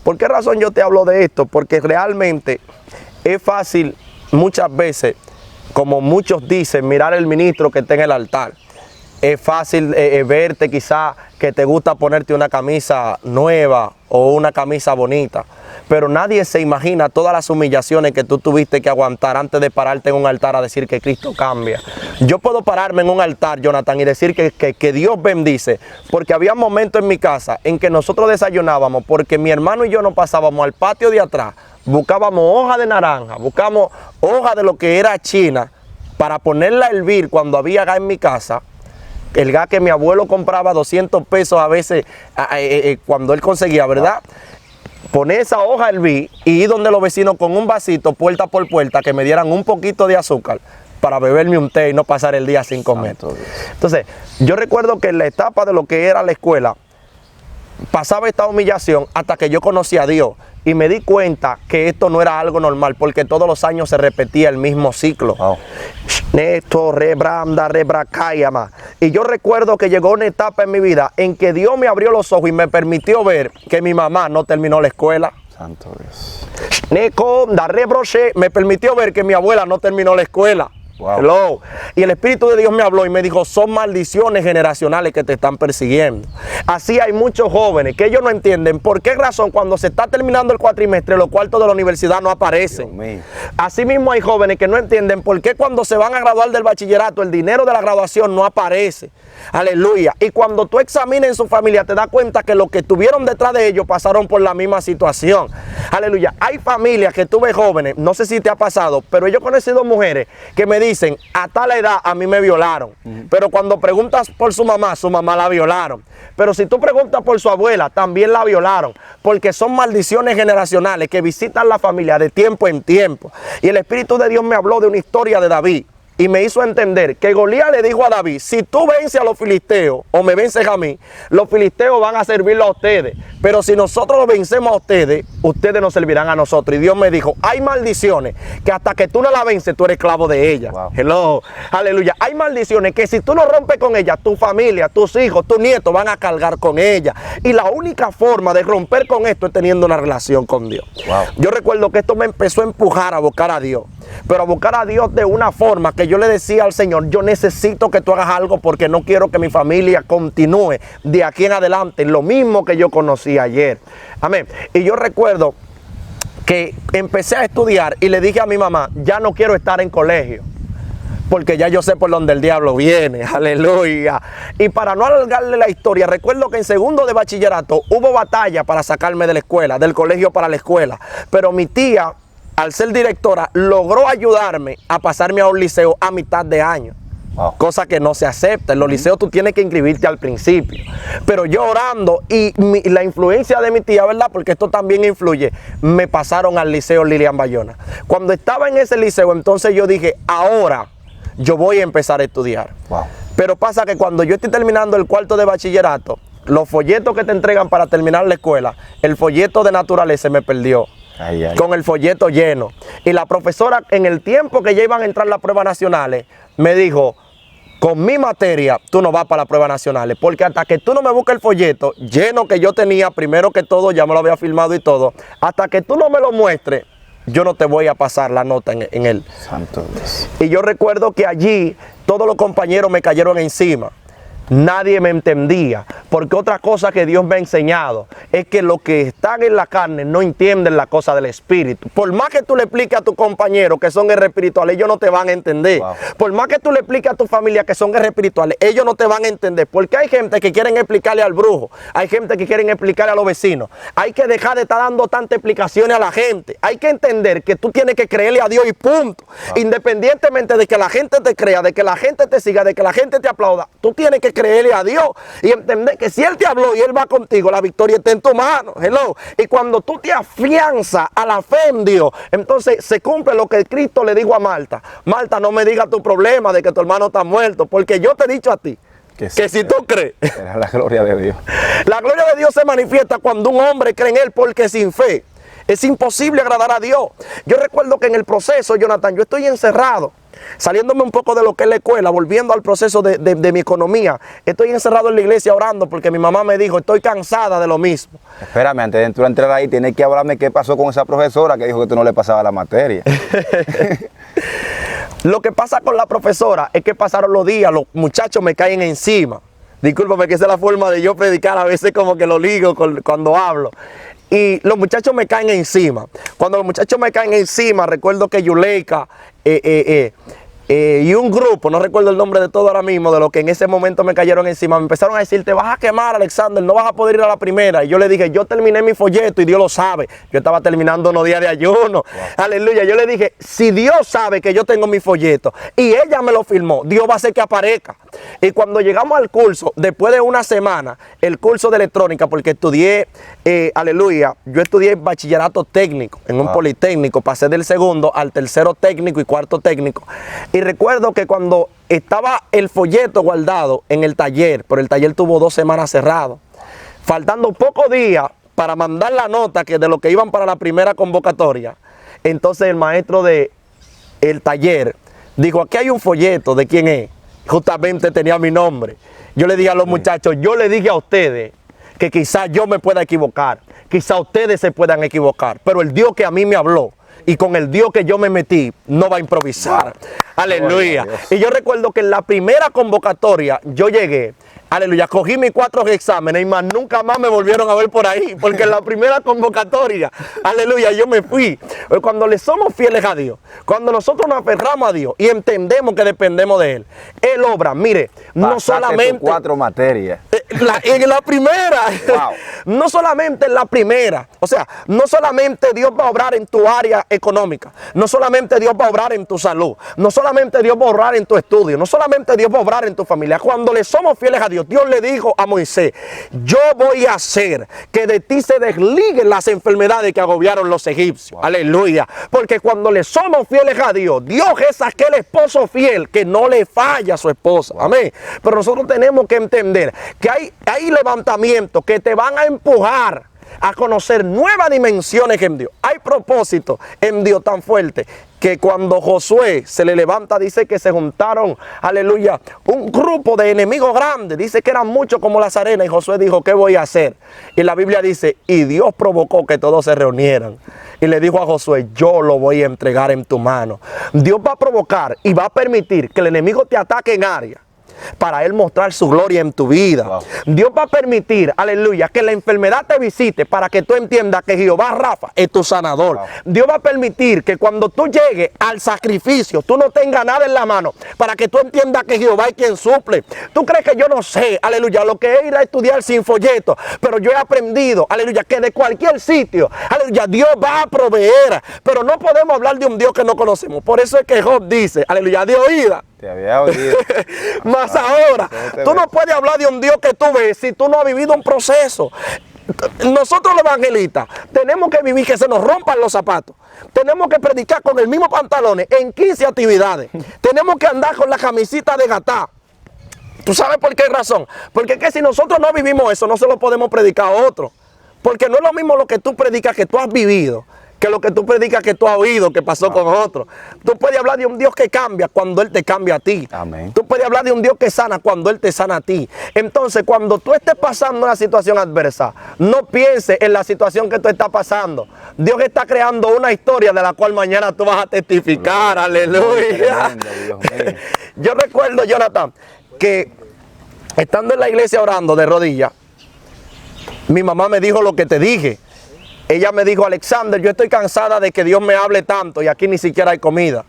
¿Por qué razón yo te hablo de esto? Porque realmente es fácil muchas veces, como muchos dicen, mirar al ministro que está en el altar. Es fácil verte quizá que te gusta ponerte una camisa nueva o una camisa bonita, pero nadie se imagina todas las humillaciones que tú tuviste que aguantar antes de pararte en un altar a decir que Cristo cambia. Yo puedo pararme en un altar, Jonathan, y decir que Dios bendice, porque había momentos en mi casa en que nosotros desayunábamos, porque mi hermano y yo nos pasábamos al patio de atrás, buscábamos hoja de naranja, buscábamos hoja de lo que era china, para ponerla a hervir cuando había gas en mi casa. El gas que mi abuelo compraba 200 pesos a veces cuando él conseguía, ¿verdad? Poner esa hoja a hervir y ir donde los vecinos con un vasito, puerta por puerta, que me dieran un poquito de azúcar para beberme un té y no pasar el día sin comer. Entonces, yo recuerdo que en la etapa de lo que era la escuela, pasaba esta humillación hasta que yo conocí a Dios y me di cuenta que esto no era algo normal, porque todos los años se repetía el mismo ciclo. Wow. Neto, rebranda, rebracayama. Y yo recuerdo que llegó una etapa en mi vida en que Dios me abrió los ojos y me permitió ver que mi mamá no terminó la escuela. Santo Dios. Neco, da rebroche, me permitió ver que mi abuela no terminó la escuela. Wow. Hello. Y el Espíritu de Dios me habló y me dijo, son maldiciones generacionales que te están persiguiendo. Así hay muchos jóvenes que ellos no entienden por qué razón cuando se está terminando el cuatrimestre los cuartos de la universidad no aparecen. Así mismo hay jóvenes que no entienden por qué cuando se van a graduar del bachillerato el dinero de la graduación no aparece. Aleluya. Y cuando tú examinas en su familia te das cuenta que los que estuvieron detrás de ellos pasaron por la misma situación. Aleluya. Hay familias que tú ves jóvenes, no sé si te ha pasado, pero yo he conocido mujeres que me dicen, a tal edad a mí me violaron. Pero cuando preguntas por su mamá la violaron. Pero si tú preguntas por su abuela, también la violaron. Porque son maldiciones generacionales que visitan la familia de tiempo en tiempo. Y el Espíritu de Dios me habló de una historia de David. Y me hizo entender que Goliat le dijo a David, si tú vences a los filisteos o me vences a mí, los filisteos van a servirlo a ustedes. Pero si nosotros los vencemos a ustedes, ustedes nos servirán a nosotros. Y Dios me dijo, hay maldiciones que hasta que tú no la vences, tú eres esclavo de ellas. Wow. Hello, aleluya. Hay maldiciones que si tú no rompes con ellas, tu familia, tus hijos, tus nietos van a cargar con ellas. Y la única forma de romper con esto es teniendo una relación con Dios. Wow. Yo recuerdo que esto me empezó a empujar a buscar a Dios. Pero a buscar a Dios de una forma que yo le decía al Señor, yo necesito que tú hagas algo porque no quiero que mi familia continúe de aquí en adelante lo mismo que yo conocí ayer. Amén. Y yo recuerdo que empecé a estudiar y le dije a mi mamá, ya no quiero estar en colegio, porque ya yo sé por dónde el diablo viene. Aleluya. Y para no alargarle la historia, recuerdo que en segundo de bachillerato hubo batalla para sacarme de la escuela, del colegio para la escuela. Pero mi tía, al ser directora, logró ayudarme a pasarme a un liceo a mitad de año. Wow. Cosa que no se acepta. En los liceos tú tienes que inscribirte al principio. Pero yo orando y la influencia de mi tía, ¿verdad? Porque esto también influye. Me pasaron al liceo Lilian Bayona. Cuando estaba en ese liceo, entonces yo dije, ahora yo voy a empezar a estudiar. Wow. Pero pasa que cuando yo estoy terminando el cuarto de bachillerato, los folletos que te entregan para terminar la escuela, el folleto de naturaleza se me perdió. Ay, ay. Con el folleto lleno. Y la profesora, en el tiempo que ya iban a entrar las pruebas nacionales, me dijo, con mi materia, tú no vas para las pruebas nacionales, porque hasta que tú no me busques el folleto lleno que yo tenía, primero que todo, ya me lo había firmado y todo, hasta que tú no me lo muestres, yo no te voy a pasar la nota en él. Santo Dios. Y yo recuerdo que allí todos los compañeros me cayeron encima. Nadie me entendía, porque otra cosa que Dios me ha enseñado es que los que están en la carne no entienden la cosa del espíritu. Por más que tú le expliques a tus compañeros que son guerreros espirituales, ellos no te van a entender. Wow. Por más que tú le expliques a tu familia que son guerreros espirituales, ellos no te van a entender. Porque hay gente que quieren explicarle al brujo, hay gente que quieren explicarle a los vecinos. Hay que dejar de estar dando tantas explicaciones a la gente. Hay que entender que tú tienes que creerle a Dios y punto. Wow. Independientemente de que la gente te crea, de que la gente te siga, de que la gente te aplauda, tú tienes que creerle a Dios y entender que si Él te habló y Él va contigo, la victoria está en tu mano. Hello. Y cuando tú te afianzas a la fe en Dios, entonces se cumple lo que Cristo le dijo a Marta. Marta, no me digas tu problema de que tu hermano está muerto, porque yo te he dicho a ti que si tú crees, era la gloria de Dios. La gloria de Dios se manifiesta cuando un hombre cree en Él, porque sin fe es imposible agradar a Dios. Yo recuerdo que en el proceso, Jonathan, yo estoy encerrado, saliéndome un poco de lo que es la escuela, volviendo al proceso de mi economía. Estoy encerrado en la iglesia orando porque mi mamá me dijo, estoy cansada de lo mismo. Espérame, antes de entrar ahí, tienes que hablarme qué pasó con esa profesora que dijo que tú no le pasabas la materia. Lo que pasa con la profesora es que pasaron los días, los muchachos me caen encima. Discúlpame que esa es la forma de yo predicar, a veces como que lo ligo cuando hablo. Y los muchachos me caen encima. Cuando los muchachos me caen encima, recuerdo que Yuleika y un grupo, no recuerdo el nombre de todo ahora mismo, de los que en ese momento me cayeron encima, me empezaron a decir, te vas a quemar, Alexander, no vas a poder ir a la primera. Y yo le dije, yo terminé mi folleto y Dios lo sabe. Yo estaba terminando unos días de ayuno. Wow. Aleluya. Yo le dije, si Dios sabe que yo tengo mi folleto y ella me lo firmó, Dios va a hacer que aparezca. Y cuando llegamos al curso, después de una semana, el curso de electrónica, porque estudié, aleluya, yo estudié bachillerato técnico en un politécnico, pasé del segundo al tercero técnico y cuarto técnico. Y recuerdo que cuando estaba el folleto guardado en el taller, pero el taller tuvo 2 semanas cerrado, faltando pocos días para mandar la nota que de lo que iban para la primera convocatoria, entonces el maestro del taller dijo, aquí hay un folleto, ¿de quién es? Justamente tenía mi nombre. Yo le dije a los muchachos, yo le dije a ustedes que quizás yo me pueda equivocar, quizás ustedes se puedan equivocar, pero el Dios que a mí me habló y con el Dios que yo me metí, no va a improvisar. Aleluya. Y yo recuerdo que en la primera convocatoria yo llegué, aleluya, cogí mis 4 exámenes y más nunca más me volvieron a ver por ahí, porque en la primera convocatoria, aleluya, yo me fui. Cuando le somos fieles a Dios, cuando nosotros nos aferramos a Dios y entendemos que dependemos de Él, Él obra, mire, no solamente 4 materias. En la primera, wow. No solamente en la primera, o sea, no solamente Dios va a obrar en tu área económica, no solamente Dios va a obrar en tu salud, no solamente Dios va a obrar en tu estudio, no solamente Dios va a obrar en tu familia. Cuando le somos fieles a Dios, Dios le dijo a Moisés, yo voy a hacer que de ti se desliguen las enfermedades que agobiaron los egipcios. Wow. Aleluya. Porque cuando le somos fieles a Dios, Dios es aquel esposo fiel que no le falla a su esposa. Wow. Amén. Pero nosotros tenemos que entender que hay levantamientos que te van a empujar a conocer nuevas dimensiones en Dios. Hay propósitos en Dios tan fuertes que cuando Josué se le levanta, dice que se juntaron, aleluya, un grupo de enemigos grandes. Dice que eran muchos como las arenas y Josué dijo, ¿qué voy a hacer? Y la Biblia dice, y Dios provocó que todos se reunieran. Y le dijo a Josué, yo lo voy a entregar en tu mano. Dios va a provocar y va a permitir que el enemigo te ataque en área para Él mostrar su gloria en tu vida. Wow. Dios va a permitir, aleluya, que la enfermedad te visite para que tú entiendas que Jehová Rafa es tu sanador. Wow. Dios va a permitir que cuando tú llegues al sacrificio, tú no tengas nada en la mano para que tú entiendas que Jehová es quien suple. Tú crees que yo no sé, aleluya, lo que es ir a estudiar sin folleto, pero yo he aprendido, aleluya, que de cualquier sitio, aleluya, Dios va a proveer, pero no podemos hablar de un Dios que no conocemos. Por eso es que Job dice, aleluya, de oída. Te había oído. Más ahora, tú no puedes hablar de un Dios que tú ves si tú no has vivido un proceso. Nosotros los evangelistas tenemos que vivir que se nos rompan los zapatos. Tenemos que predicar con el mismo pantalones en 15 actividades. Tenemos que andar con la camisita de gatá. ¿Tú sabes por qué razón? Porque es que si nosotros no vivimos eso, no se lo podemos predicar a otros. Porque no es lo mismo lo que tú predicas que tú has vivido que lo que tú predicas que tú has oído, que pasó con otros. Tú puedes hablar de un Dios que cambia cuando Él te cambia a ti. Amén. Tú puedes hablar de un Dios que sana cuando Él te sana a ti. Entonces, cuando tú estés pasando una situación adversa, no pienses en la situación que tú estás pasando. Dios está creando una historia de la cual mañana tú vas a testificar. Aleluya. Tremendo, Dios mío. Yo recuerdo, Jonathan, que estando en la iglesia orando de rodillas, mi mamá me dijo lo que te dije. Ella me dijo, Alexander, yo estoy cansada de que Dios me hable tanto y aquí ni siquiera hay comida.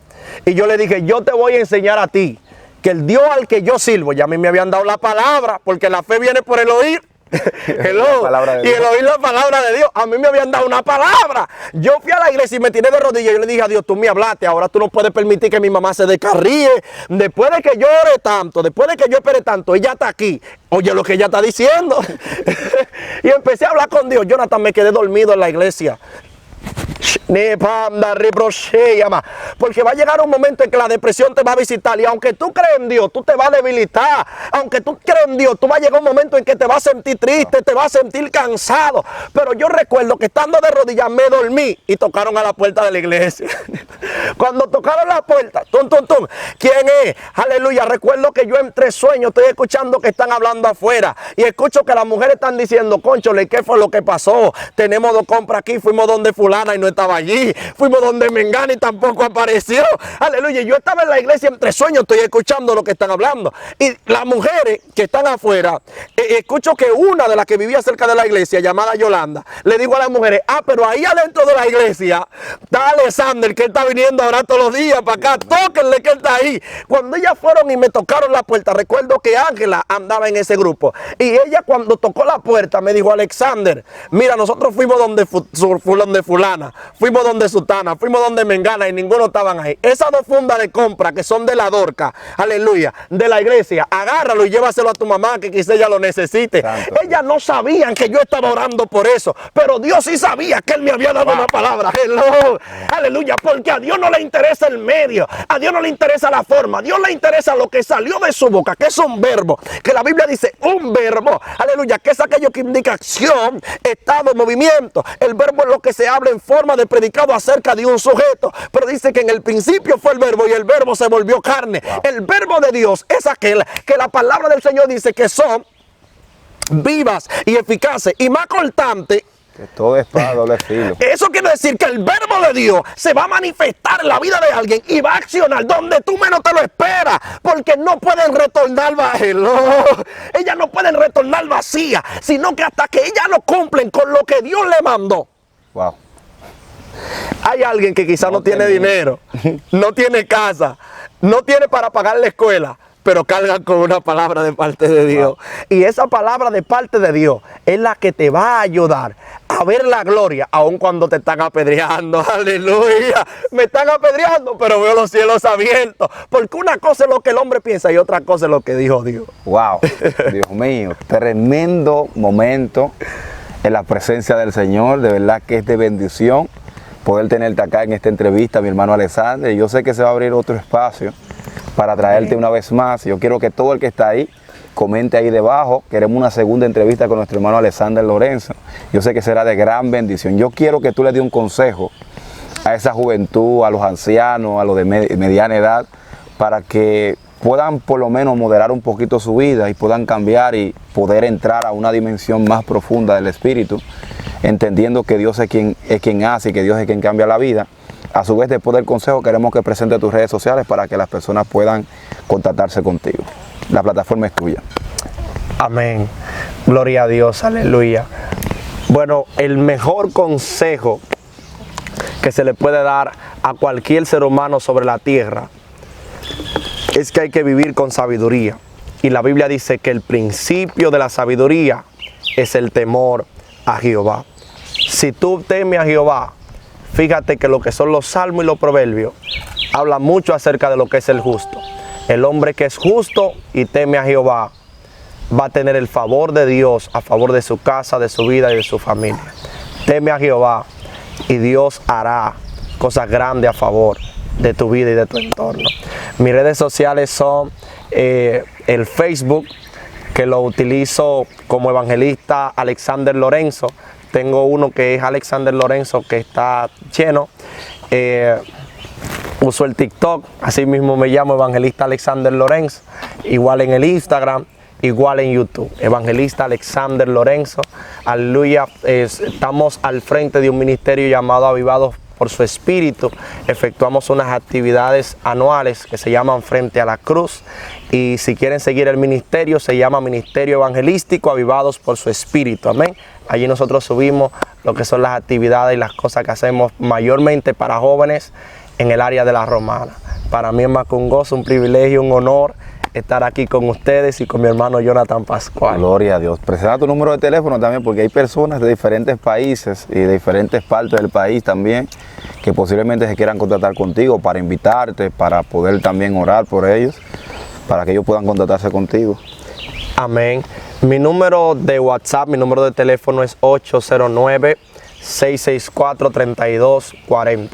Y yo le dije, yo te voy a enseñar a ti que el Dios al que yo sirvo, ya a mí me habían dado la palabra, porque la fe viene por el oír. Hello. Y el oír la palabra de Dios. A mí me habían dado una palabra. Yo fui a la iglesia y me tiré de rodillas y yo le dije a Dios, tú me hablaste, ahora tú no puedes permitir que mi mamá se descarríe. Después de que yo ore tanto, después de que yo espere tanto, ella está aquí. Oye lo que ella está diciendo. Y empecé a hablar con Dios. Jonathan, me quedé dormido en la iglesia. Porque va a llegar un momento en que la depresión te va a visitar, y aunque tú crees en Dios, tú te vas a debilitar. Aunque tú crees en Dios, tú vas a llegar un momento en que te vas a sentir triste, te vas a sentir cansado. Pero yo recuerdo que estando de rodillas me dormí y tocaron a la puerta de la iglesia. Cuando tocaron la puerta, tum, tum, tum, ¿quién es? Aleluya. Recuerdo que yo entre sueños estoy escuchando que están hablando afuera y escucho que las mujeres están diciendo, cónchole, ¿qué fue lo que pasó? Tenemos 2 compras aquí, fuimos donde fulana y no estaba allí, fuimos donde Mengana y tampoco apareció. Aleluya. Yo estaba en la iglesia entre sueños, estoy escuchando lo que están hablando, y las mujeres que están afuera, escucho que una de las que vivía cerca de la iglesia, llamada Yolanda, le digo a las mujeres, pero ahí adentro de la iglesia está Alexander, que está viniendo ahora todos los días para acá, tóquenle que él está ahí. Cuando ellas fueron y me tocaron la puerta, recuerdo que Ángela andaba en ese grupo, y ella cuando tocó la puerta me dijo, Alexander, mira, nosotros fuimos donde fulana, fuimos donde sutana, fuimos donde Mengana y ninguno estaban ahí. Esas 2 fundas de compra que son de la Dorca, aleluya, de la iglesia, agárralo y llévaselo a tu mamá que quizá ella lo necesite. Santo. Ellas no sabían que yo estaba orando por eso, pero Dios sí sabía que Él me había dado una palabra. Hello. Aleluya, porque a Dios no le interesa el medio, a Dios no le interesa la forma, a Dios le interesa lo que salió de su boca, que es un verbo, que la Biblia dice un verbo, aleluya, que es aquello que indica acción, estado, movimiento. El verbo es lo que se habla en forma de predicado acerca de un sujeto, pero dice que en el principio fue el verbo y el verbo se volvió carne. Wow. El verbo de Dios es aquel que la palabra del Señor dice que son vivas y eficaces y más cortantes que toda espada doble filo. Eso quiere decir que el verbo de Dios se va a manifestar en la vida de alguien y va a accionar donde tú menos te lo esperas, porque no pueden retornar ellas no pueden retornar vacías, sino que hasta que ellas lo cumplen con lo que Dios le mandó. Wow. Hay alguien que quizás no tiene dinero, no tiene casa, no tiene para pagar la escuela, pero cargan con una palabra de parte de Dios. Wow. Y esa palabra de parte de Dios es la que te va a ayudar a ver la gloria, aun cuando te están apedreando. Aleluya. Me están apedreando, pero veo los cielos abiertos. Porque una cosa es lo que el hombre piensa y otra cosa es lo que dijo Dios. Wow. Dios mío. Tremendo momento en la presencia del Señor. De verdad que es de bendición poder tenerte acá en esta entrevista, mi hermano Alexander. Yo sé que se va a abrir otro espacio para traerte una vez más. Yo quiero que todo el que está ahí comente ahí debajo. Queremos una segunda entrevista con nuestro hermano Alexander Lorenzo. Yo sé que será de gran bendición. Yo quiero que tú le des un consejo a esa juventud, a los ancianos, a los de mediana edad, para que puedan por lo menos moderar un poquito su vida y puedan cambiar y poder entrar a una dimensión más profunda del espíritu, entendiendo que Dios es quien hace y que Dios es quien cambia la vida. A su vez, después del consejo, queremos que presente tus redes sociales para que las personas puedan contactarse contigo. La plataforma es tuya. Amén. Gloria a Dios. Aleluya. Bueno, el mejor consejo que se le puede dar a cualquier ser humano sobre la tierra es que hay que vivir con sabiduría. Y la Biblia dice que el principio de la sabiduría es el temor a Jehová. Si tú temes a Jehová, fíjate que lo que son los salmos y los proverbios hablan mucho acerca de lo que es el justo. El hombre que es justo y teme a Jehová va a tener el favor de Dios a favor de su casa, de su vida y de su familia. Teme a Jehová y Dios hará cosas grandes a favor de tu vida y de tu entorno. Mis redes sociales son el Facebook, que lo utilizo como evangelista Alexander Lorenzo. tengo uno que es Alexander Lorenzo, que está lleno. Uso el TikTok, así mismo me llamo Evangelista Alexander Lorenzo, igual en el Instagram, igual en YouTube, Evangelista Alexander Lorenzo. Aleluya. Estamos al frente de un ministerio llamado Avivados por su Espíritu. Efectuamos unas actividades anuales que se llaman Frente a la Cruz, y si quieren seguir el ministerio, se llama Ministerio Evangelístico Avivados por su Espíritu. Amén. Allí nosotros subimos lo que son las actividades y las cosas que hacemos mayormente para jóvenes en el área de la Romana. Para mí es más que un gozo, un privilegio, un honor estar aquí con ustedes y con mi hermano Jonathan Pascual. Gloria a Dios. Presenta tu número de teléfono también, porque hay personas de diferentes países y de diferentes partes del país también que posiblemente se quieran contactar contigo para invitarte, para poder también orar por ellos, para que ellos puedan contactarse contigo. Amén. Mi número de WhatsApp, mi número de teléfono es 809-664-3240.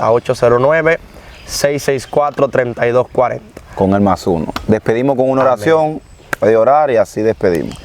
809-664-3240. Con el +1. Despedimos con una oración, puede orar y así despedimos.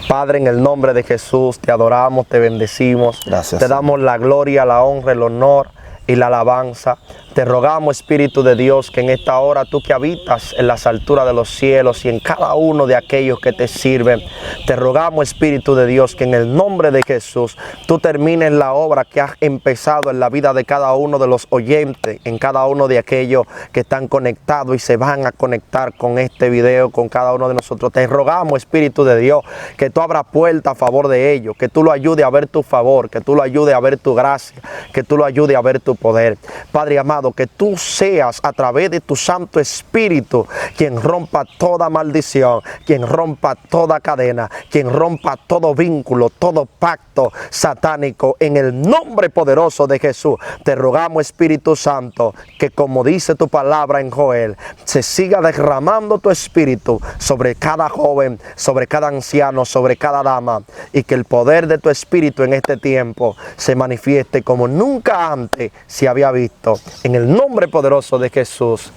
Padre, en el nombre de Jesús, te adoramos, te bendecimos. Gracias. Te damos la gloria, la honra, el honor y la alabanza. Te rogamos, Espíritu de Dios, que en esta hora tú que habitas en las alturas de los cielos y en cada uno de aquellos que te sirven, te rogamos, Espíritu de Dios, que en el nombre de Jesús tú termines la obra que has empezado en la vida de cada uno de los oyentes, en cada uno de aquellos que están conectados y se van a conectar con este video, con cada uno de nosotros. Te rogamos, Espíritu de Dios, que tú abras puerta a favor de ellos, que tú lo ayudes a ver tu favor, que tú lo ayudes a ver tu gracia, que tú lo ayudes a ver tu poder. Padre amado, que tú seas a través de tu Santo Espíritu quien rompa toda maldición, quien rompa toda cadena, quien rompa todo vínculo, todo pacto satánico, en el nombre poderoso de Jesús. Te rogamos, Espíritu Santo, que como dice tu palabra en Joel, se siga derramando tu Espíritu sobre cada joven, sobre cada anciano, sobre cada dama, y que el poder de tu Espíritu en este tiempo se manifieste como nunca antes se había visto, en el nombre poderoso de Jesús.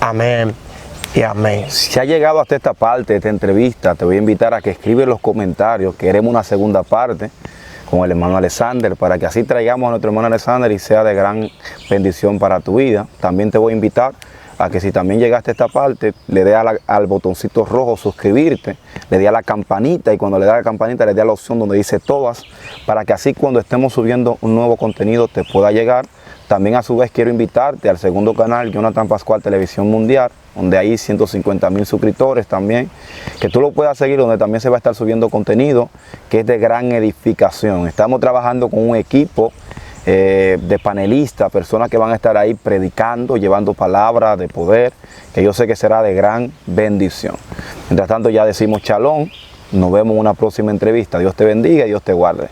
Amén y amén. Si ha llegado hasta esta parte de esta entrevista, te voy a invitar a que escribas en los comentarios. Queremos una segunda parte con el hermano Alexander, para que así traigamos a nuestro hermano Alexander y sea de gran bendición para tu vida. También te voy a invitar a que si también llegaste a esta parte, le dé al botoncito rojo suscribirte, le dé a la campanita, y cuando le dé a la campanita le dé a la opción donde dice todas, para que así cuando estemos subiendo un nuevo contenido te pueda llegar. También a su vez quiero invitarte al segundo canal, Jonathan Pascual Televisión Mundial, donde hay 150,000 suscriptores también, que tú lo puedas seguir, donde también se va a estar subiendo contenido que es de gran edificación. Estamos trabajando con un equipo de panelistas, personas que van a estar ahí predicando, llevando palabras de poder, que yo sé que será de gran bendición. Mientras tanto ya decimos shalom, nos vemos en una próxima entrevista. Dios te bendiga y Dios te guarde.